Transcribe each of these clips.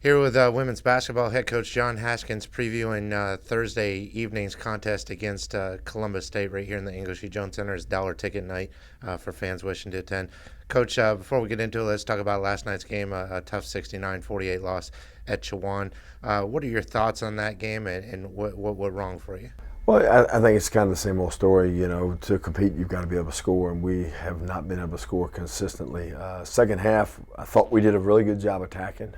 Here with women's basketball head coach John Haskins previewing Thursday evening's contest against Columbus State right here in the English E. Jones Center. Is dollar ticket night for fans wishing to attend. Coach, before we get into it, let's talk about last night's game, a tough 69-48 loss at Chowan. What are your thoughts on that game, and what went wrong for you? Well, I think it's kind of the same old story. You know, to compete, you've got to be able to score, and we have not been able to score consistently. Second half, I thought we did a really good job attacking.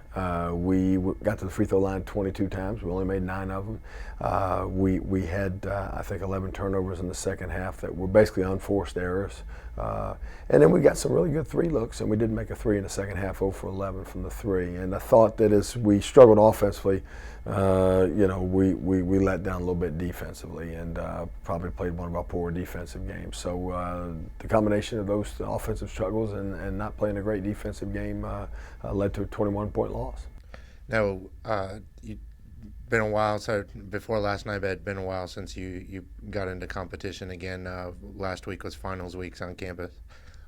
We got to the free throw line 22 times. We only made 9 of them. We had, I think, 11 turnovers in the second half that were basically unforced errors. And then we got some really good 3 looks, and we did make a 3 in the second half, 0 for 11 from the 3. And I thought that as we struggled offensively, we let down a little bit defensively and probably played one of our poor defensive games. So the combination of those offensive struggles and not playing a great defensive game led to a 21-point loss. Now, you been a while. So before last night, it had been a while since you got into competition again. Last week was finals weeks on campus.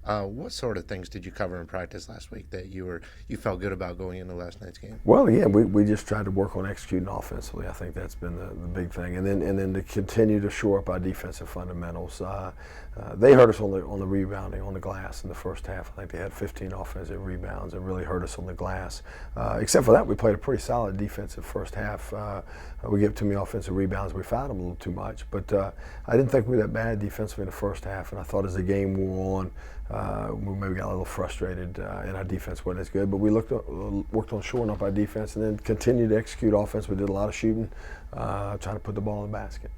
What sort of things did you cover in practice last week that you felt good about going into last night's game? Well, yeah, we just tried to work on executing offensively. I think that's been the big thing, and then to continue to shore up our defensive fundamentals. They hurt us on the rebounding on the glass in the first half. I think they had 15 offensive rebounds and really hurt us on the glass. Except for that, we played a pretty solid defensive first half. We gave too many offensive rebounds. We fouled them a little too much, but I didn't think we were that bad defensively in the first half. And I thought as the game wore on, we maybe got a little frustrated, and our defense wasn't as good. But we worked on shoring up our defense, and then continued to execute offense. We did a lot of shooting, trying to put the ball in the basket.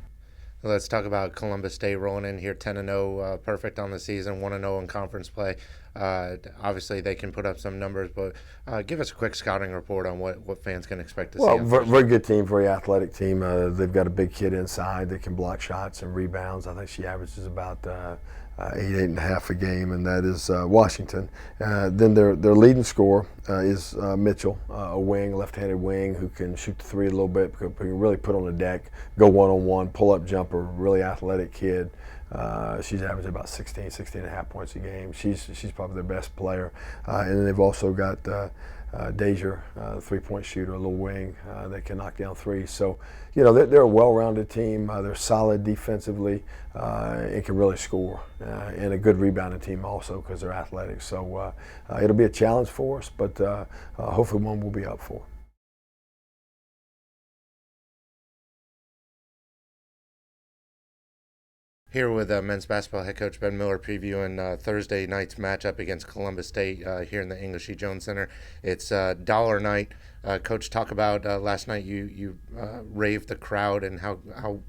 Let's talk about Columbus State rolling in here 10-0, perfect on the season, 1-0 in conference play. Obviously, they can put up some numbers, but give us a quick scouting report on what fans can expect to see. Well, very good team, very athletic team. They've got a big kid inside that can block shots and rebounds. I think she averages about 8.5 a game, and that is Washington. Then their leading scorer is Mitchell, a wing, left-handed wing who can shoot the 3 a little bit, who can really put on the deck, go one-on-one, pull-up jumper, really athletic kid. She's averaging about 16.5 points a game. She's probably their best player. And then they've also got Deja, three-point shooter, a little wing that can knock down 3s. So, you know, they're a well-rounded team. They're solid defensively and can really score. And a good rebounding team also because they're athletic. So it'll be a challenge for us, but hopefully one we'll be up for. Here with men's basketball head coach Ben Miller previewing Thursday night's matchup against Columbus State here in the English E. Jones Center. It's dollar night. Coach, talk about last night. You raved the crowd and how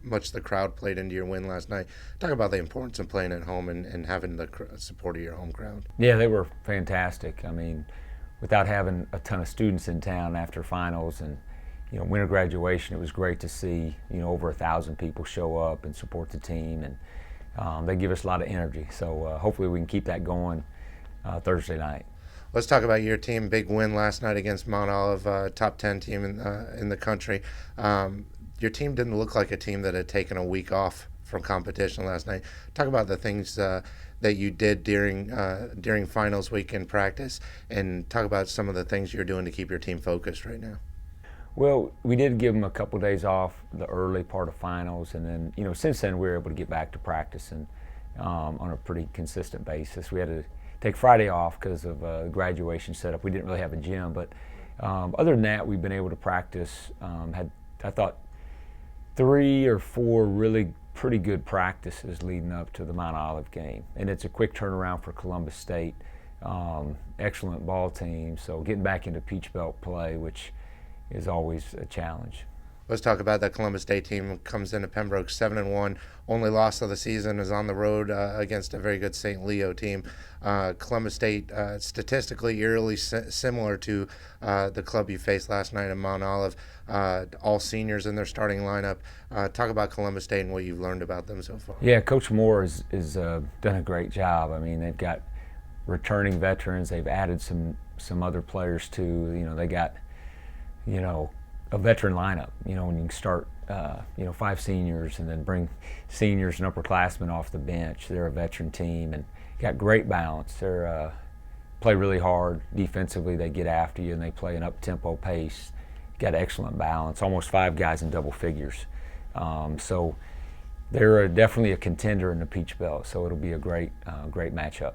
much the crowd played into your win last night. Talk about the importance of playing at home and having the support of your home crowd. Yeah, they were fantastic. I mean, without having a ton of students in town after finals and winter graduation, it was great to see, over 1,000 people show up and support the team, and they give us a lot of energy. So hopefully we can keep that going Thursday night. Let's talk about your team. Big win last night against Mount Olive, top 10 team in the country. Your team didn't look like a team that had taken a week off from competition last night. Talk about the things that you did during finals week in practice, and talk about some of the things you're doing to keep your team focused right now. Well, we did give them a couple of days off the early part of finals, and then since then we were able to get back to practicing on a pretty consistent basis. We had to take Friday off because of graduation setup. We didn't really have a gym, but other than that, we've been able to practice. Had, I thought, 3 or 4 really pretty good practices leading up to the Mount Olive game, and it's a quick turnaround for Columbus State. Excellent ball team, so getting back into Peach Belt play, which is always a challenge. Let's talk about that Columbus State team. Comes into Pembroke 7-1. Only loss of the season is on the road against a very good St. Leo team. Columbus State, statistically eerily similar to the club you faced last night in Mount Olive. All seniors in their starting lineup. Talk about Columbus State and what you've learned about them so far. Yeah, Coach Moore has done a great job. I mean, they've got returning veterans. They've added some other players too. They got a veteran lineup, when you can start, 5 seniors and then bring seniors and upperclassmen off the bench. They're a veteran team and got great balance. They're play really hard defensively. They get after you and they play an up-tempo pace. Got excellent balance. Almost 5 guys in double figures. So they're definitely a contender in the Peach Belt. So it'll be a great matchup.